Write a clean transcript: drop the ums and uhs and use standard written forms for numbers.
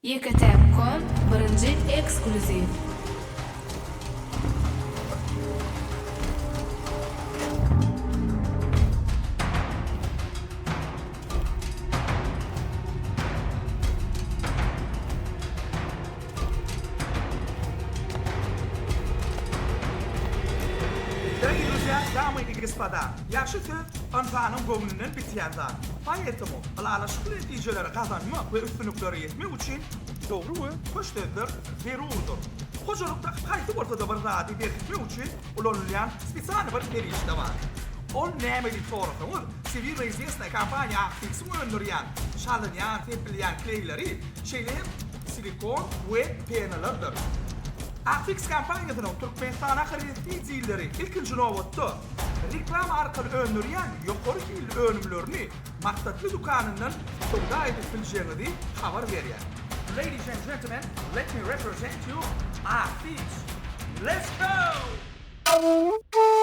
YKTM.com birinci ekskluziv. Дамы и господа, yaxshisi anfanın gömlünün bitýänzat. Paýetimi, alala şükür netijelere kazanmak ve üstünlükleri yetmek için doğru ve hoş sözler zerurdur. Hocalıkta kaydı ortada bir radi berkitmek için ulanılan spesial bir geliş de var. Ol nämeli sorasyňyz, sivil rezidensiýa kampanya aktiwsyny öndürýän, şalynýan, tepilýän kleyleri, şeýler silikon we penalardyr. Afix kampanyasynyň Türkmenistan ahireti ýylları ilkinji nowatda reklam arkaly öndürýän ýokary ýyl önümlerini maksatly dukanynyň sowda edilýäni habar berýär. Ladies and gentlemen, let me represent you Afix. Let's go!